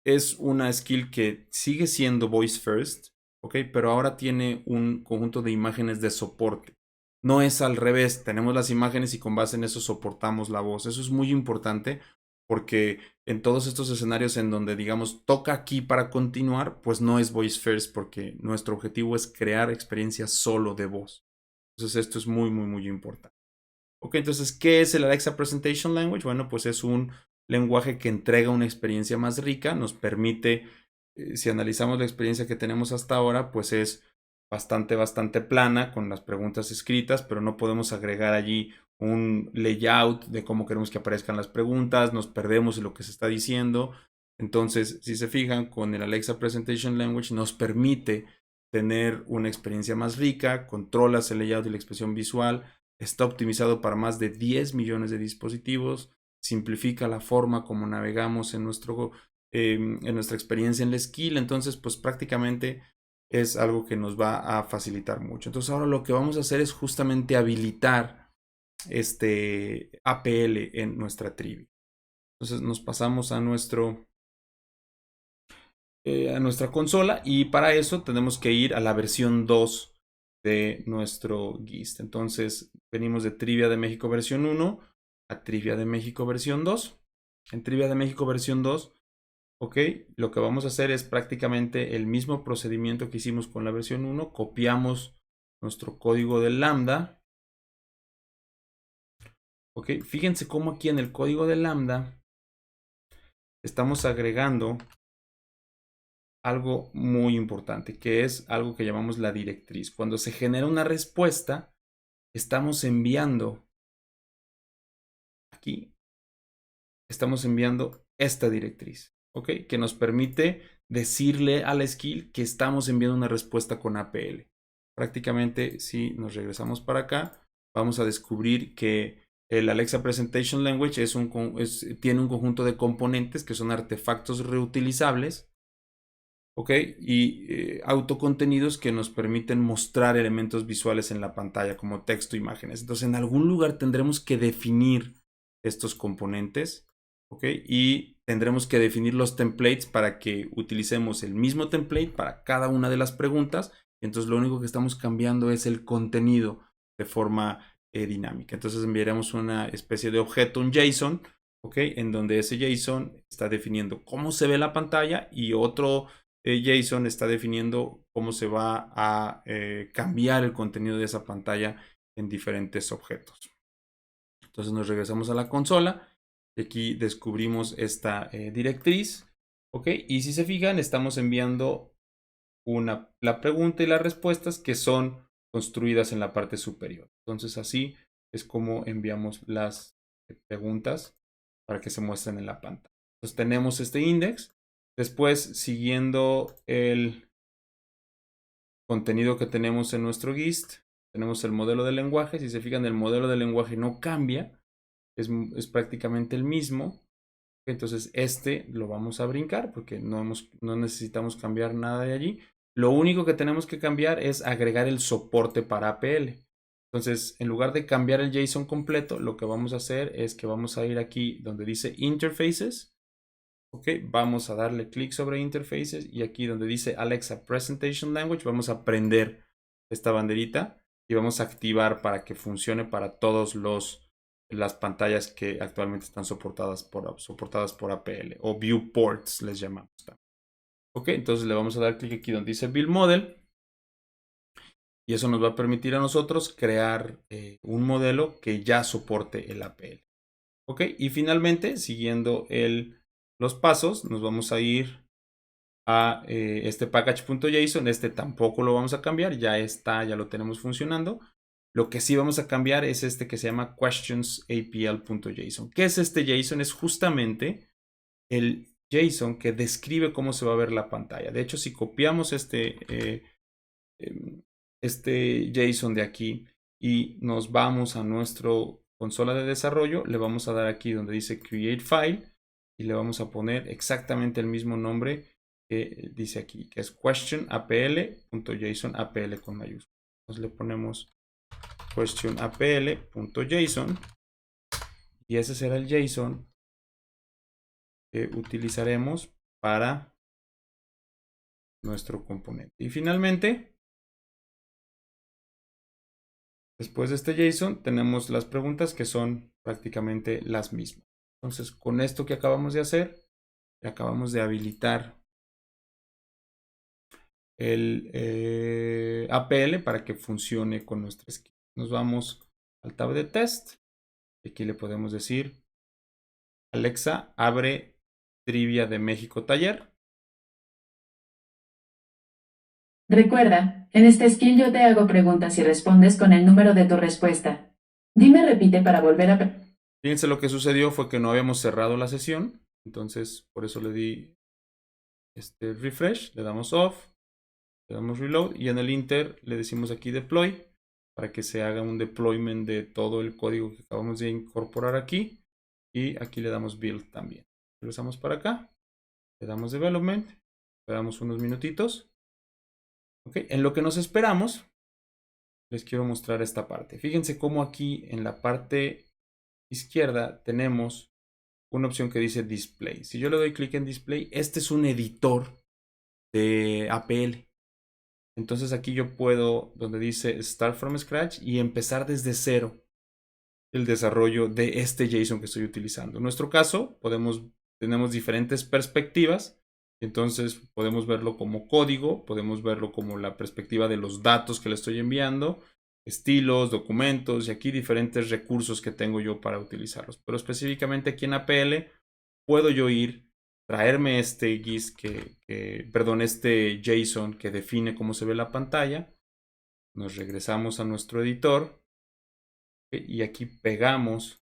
[SPEAKER 1] es una skill que sigue siendo voice first, ¿ok? Pero ahora tiene un conjunto de imágenes de soporte. No es al revés, tenemos las imágenes y con base en eso soportamos la voz. Eso es muy importante porque en todos estos escenarios en donde digamos toca aquí para continuar, pues no es voice first porque nuestro objetivo es crear experiencias solo de voz. Entonces esto es muy, muy, muy importante. Ok, entonces, ¿qué es el Alexa Presentation Language? Bueno, pues es un lenguaje que entrega una experiencia más rica, nos permite, si analizamos la experiencia que tenemos hasta ahora, pues es bastante plana con las preguntas escritas, pero no podemos agregar allí un layout de cómo queremos que aparezcan las preguntas, nos perdemos en lo que se está diciendo. Entonces, si se fijan, con el Alexa Presentation Language nos permite tener una experiencia más rica, controlas el layout y la expresión visual, está optimizado para más de 10 millones de dispositivos, simplifica la forma como navegamos en nuestra experiencia en la skill, entonces pues prácticamente es algo que nos va a facilitar mucho. Entonces ahora lo que vamos a hacer es justamente habilitar este APL en nuestra trivia. Entonces nos pasamos a nuestra consola y para eso tenemos que ir a la versión 2 de nuestro GIST. Entonces venimos de Trivia de México versión 1 a Trivia de México versión 2. En Trivia de México versión 2, ok, lo que vamos a hacer es prácticamente el mismo procedimiento que hicimos con la versión 1. Copiamos nuestro código del lambda. Ok, fíjense cómo aquí en el código del lambda estamos agregando algo muy importante, que es algo que llamamos la directriz. Cuando se genera una respuesta, estamos enviando aquí, estamos enviando esta directriz, ¿ok? Que nos permite decirle a la skill que estamos enviando una respuesta con APL. Prácticamente, si nos regresamos para acá, vamos a descubrir que el Alexa Presentation Language tiene un conjunto de componentes que son artefactos reutilizables, ¿ok? Y autocontenidos que nos permiten mostrar elementos visuales en la pantalla como texto, imágenes. Entonces, en algún lugar tendremos que definir estos componentes, ¿ok? Y tendremos que definir los templates para que utilicemos el mismo template para cada una de las preguntas. Entonces, lo único que estamos cambiando es el contenido de forma dinámica. Entonces, enviaremos una especie de objeto, un JSON, ¿ok? En donde ese JSON está definiendo cómo se ve la pantalla y otro JSON está definiendo cómo se va a cambiar el contenido de esa pantalla en diferentes objetos. Entonces nos regresamos a la consola y aquí descubrimos esta directriz ¿Ok? Y si se fijan, estamos enviando la pregunta y las respuestas que son construidas en la parte superior. Entonces así es como enviamos las preguntas para que se muestren en la pantalla. Entonces tenemos este index. Después, siguiendo el contenido que tenemos en nuestro GIST, tenemos el modelo de lenguaje. Si se fijan, el modelo de lenguaje no cambia, es prácticamente el mismo. Entonces este lo vamos a brincar porque no necesitamos cambiar nada de allí. Lo único que tenemos que cambiar es agregar el soporte para APL. Entonces, en lugar de cambiar el JSON completo, lo que vamos a hacer es que vamos a ir aquí donde dice Interfaces. Ok, vamos a darle clic sobre Interfaces y aquí donde dice Alexa Presentation Language, vamos a prender esta banderita y vamos a activar para que funcione para todos las pantallas que actualmente están soportadas por APL o viewports les llamamos. Ok, entonces le vamos a dar clic aquí donde dice Build Model y eso nos va a permitir a nosotros crear un modelo que ya soporte el APL. Ok, y finalmente, siguiendo los pasos, nos vamos a ir a este package.json. Este tampoco lo vamos a cambiar, ya está, ya lo tenemos funcionando. Lo que sí vamos a cambiar es este que se llama questionsapl.json. ¿Qué es este JSON? Es justamente el JSON que describe cómo se va a ver la pantalla. De hecho, si copiamos este JSON de aquí y nos vamos a nuestro consola de desarrollo, le vamos a dar aquí donde dice Create File y le vamos a poner exactamente el mismo nombre que dice aquí, que es questionapl.json, apl con mayúsculas. Entonces le ponemos questionapl.json y ese será el JSON que utilizaremos para nuestro componente. Y finalmente, después de este JSON, tenemos las preguntas que son prácticamente las mismas. Entonces, con esto que acabamos de hacer, acabamos de habilitar el APL para que funcione con nuestra script. Nos vamos al tab de test. Y aquí le podemos decir, Alexa, abre Trivia de México Taller.
[SPEAKER 2] Recuerda, en este skill yo te hago preguntas y respondes con el número de tu respuesta. Dime repite para volver a...
[SPEAKER 1] Fíjense, lo que sucedió fue que no habíamos cerrado la sesión. Entonces, por eso le di refresh, le damos off, le damos reload y en el Inter le decimos aquí deploy para que se haga un deployment de todo el código que acabamos de incorporar aquí. Y aquí le damos build también. Regresamos para acá, le damos development, esperamos unos minutitos. Okay. En lo que nos esperamos, les quiero mostrar esta parte. Fíjense cómo aquí en la parte izquierda tenemos una opción que dice display. Si yo le doy clic en display, este es un editor de APL. Entonces aquí yo puedo, donde dice Start from Scratch y empezar desde cero el desarrollo de este JSON que estoy utilizando. En nuestro caso, tenemos diferentes perspectivas. Entonces podemos verlo como código, podemos verlo como la perspectiva de los datos que le estoy enviando, estilos, documentos y aquí diferentes recursos que tengo yo para utilizarlos. Pero específicamente aquí en APL puedo yo traerme este este JSON que define cómo se ve la pantalla. Nos regresamos a nuestro editor y aquí pegamos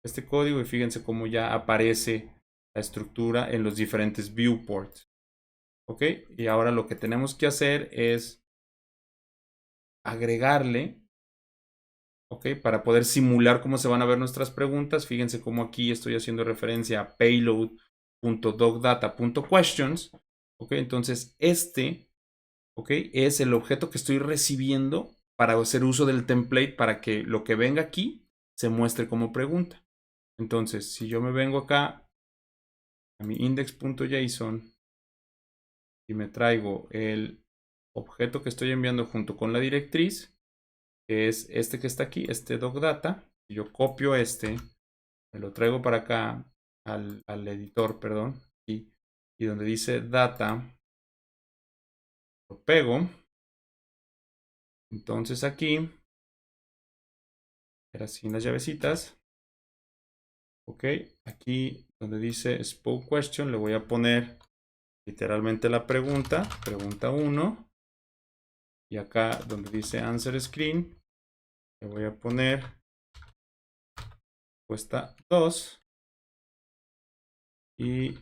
[SPEAKER 1] este código y fíjense cómo ya aparece la estructura en los diferentes viewports. Ok, y ahora lo que tenemos que hacer es agregarle, ok, para poder simular cómo se van a ver nuestras preguntas. Fíjense cómo aquí estoy haciendo referencia a payload.docdata.questions. Ok, entonces ok, es el objeto que estoy recibiendo para hacer uso del template para que lo que venga aquí se muestre como pregunta. Entonces, si yo me vengo acá a mi index.json y me traigo el objeto que estoy enviando junto con la directriz, que es este que está aquí, este docdata, y yo copio me lo traigo para acá al editor, perdón, y donde dice data, lo pego. Entonces aquí, era sin las llavecitas. Ok, aquí donde dice Spoke Question le voy a poner literalmente la pregunta, pregunta 1. Y acá donde dice answer screen, le voy a poner respuesta 2. Y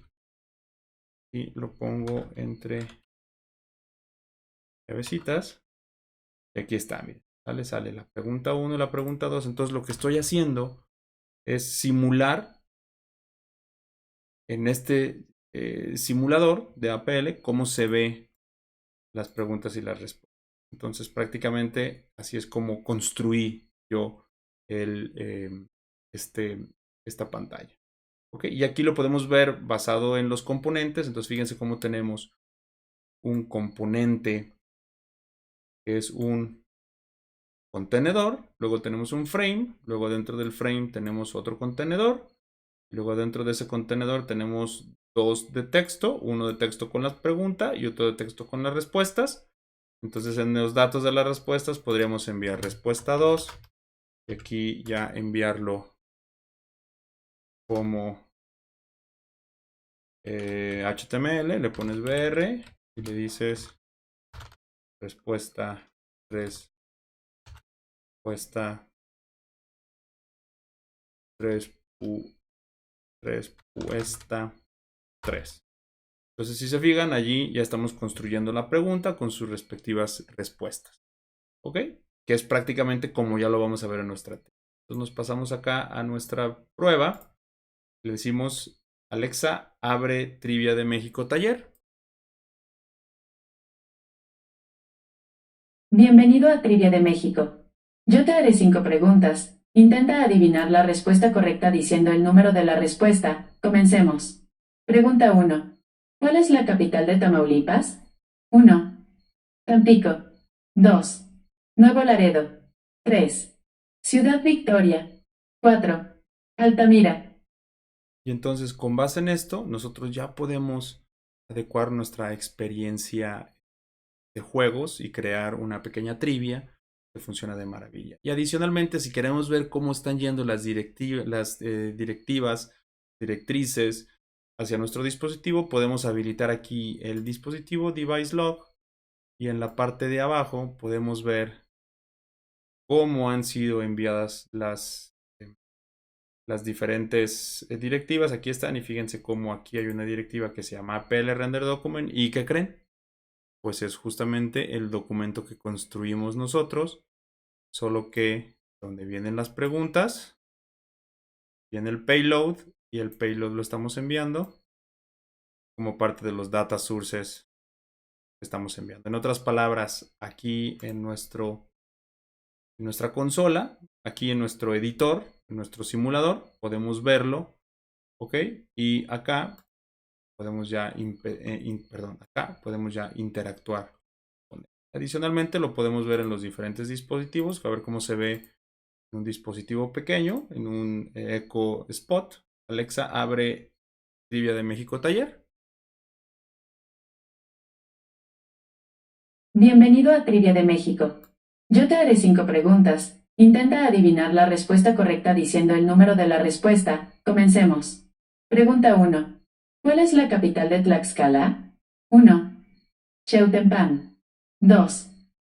[SPEAKER 1] lo pongo entre llavecitas. Y aquí está, miren. Sale la pregunta 1 y la pregunta 2. Entonces lo que estoy haciendo es simular en este simulador de APL cómo se ve las preguntas y las respuestas. Entonces prácticamente así es como construí yo esta pantalla. ¿Okay? Y aquí lo podemos ver basado en los componentes. Entonces fíjense cómo tenemos un componente que es un contenedor, luego tenemos un frame, luego dentro del frame tenemos otro contenedor, luego dentro de ese contenedor tenemos dos de texto, uno de texto con las preguntas y otro de texto con las respuestas. Entonces en los datos de las respuestas podríamos enviar respuesta 2 y aquí ya enviarlo como HTML, le pones BR y le dices respuesta 3, respuesta 3, respuesta 3. Entonces, si se fijan, allí ya estamos construyendo la pregunta con sus respectivas respuestas. ¿Ok? Que es prácticamente como ya lo vamos a ver en nuestra trivia. Entonces nos pasamos acá a nuestra prueba. Le decimos, Alexa, abre Trivia de México taller.
[SPEAKER 2] Bienvenido a Trivia de México. Yo te haré 5 preguntas. Intenta adivinar la respuesta correcta diciendo el número de la respuesta. Comencemos. Pregunta 1. ¿Cuál es la capital de Tamaulipas? 1. Tampico. 2. Nuevo Laredo. 3. Ciudad Victoria. 4. Altamira.
[SPEAKER 1] Y entonces, con base en esto, nosotros ya podemos adecuar nuestra experiencia de juegos y crear una pequeña trivia que funciona de maravilla. Y adicionalmente, si queremos ver cómo están yendo las directivas, directrices hacia nuestro dispositivo, podemos habilitar aquí el dispositivo Device Log y en la parte de abajo podemos ver cómo han sido enviadas las diferentes directivas. Aquí están y fíjense cómo aquí hay una directiva que se llama APL Render Document y ¿qué creen? Pues es justamente el documento que construimos nosotros, solo que donde vienen las preguntas, viene el payload y el payload lo estamos enviando como parte de los data sources que estamos enviando. En otras palabras, aquí en nuestra consola, aquí en nuestro editor, en nuestro simulador, podemos verlo, ¿ok? Y acá podemos ya, acá podemos ya interactuar con él. Adicionalmente lo podemos ver en los diferentes dispositivos, a ver cómo se ve en un dispositivo pequeño, en un Echo Spot. Alexa, abre Trivia de México taller.
[SPEAKER 2] Bienvenido a Trivia de México. Yo te haré 5 preguntas. Intenta adivinar la respuesta correcta diciendo el número de la respuesta. Comencemos. Pregunta 1. ¿Cuál es la capital de Tlaxcala? 1. Cheutempan. 2.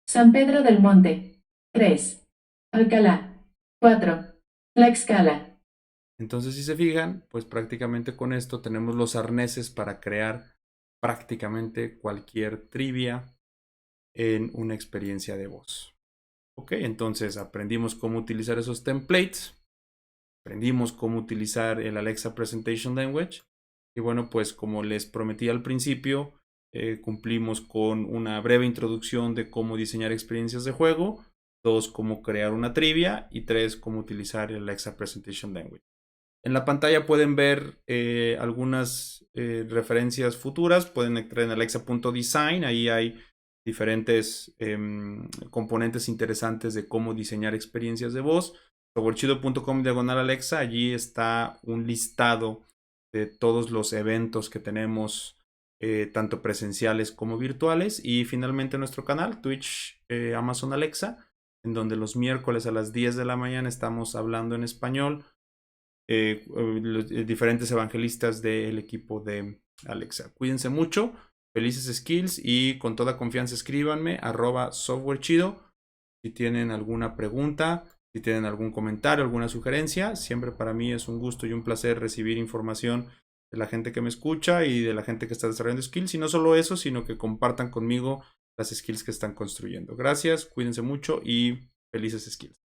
[SPEAKER 2] San Pedro del Monte. 3. Alcalá. 4. Tlaxcala.
[SPEAKER 1] Entonces, si se fijan, pues prácticamente con esto tenemos los arneses para crear prácticamente cualquier trivia en una experiencia de voz. Ok, entonces aprendimos cómo utilizar esos templates, aprendimos cómo utilizar el Alexa Presentation Language y bueno, pues como les prometí al principio, cumplimos con una breve introducción de cómo diseñar experiencias de juego, 2, cómo crear una trivia y 3, cómo utilizar el Alexa Presentation Language. En la pantalla pueden ver algunas referencias futuras, pueden entrar en alexa.design, ahí hay diferentes componentes interesantes de cómo diseñar experiencias de voz. softwarechido.com/Alexa, allí está un listado de todos los eventos que tenemos, tanto presenciales como virtuales. Y finalmente nuestro canal, Twitch Amazon Alexa, en donde los miércoles a las 10 de la mañana estamos hablando en español los diferentes evangelistas del equipo de Alexa. Cuídense mucho, felices skills y con toda confianza escríbanme @softwarechido si tienen alguna pregunta, si tienen algún comentario, alguna sugerencia. Siempre para mí es un gusto y un placer recibir información de la gente que me escucha y de la gente que está desarrollando skills. Y no solo eso, sino que compartan conmigo las skills que están construyendo. Gracias, cuídense mucho y felices skills.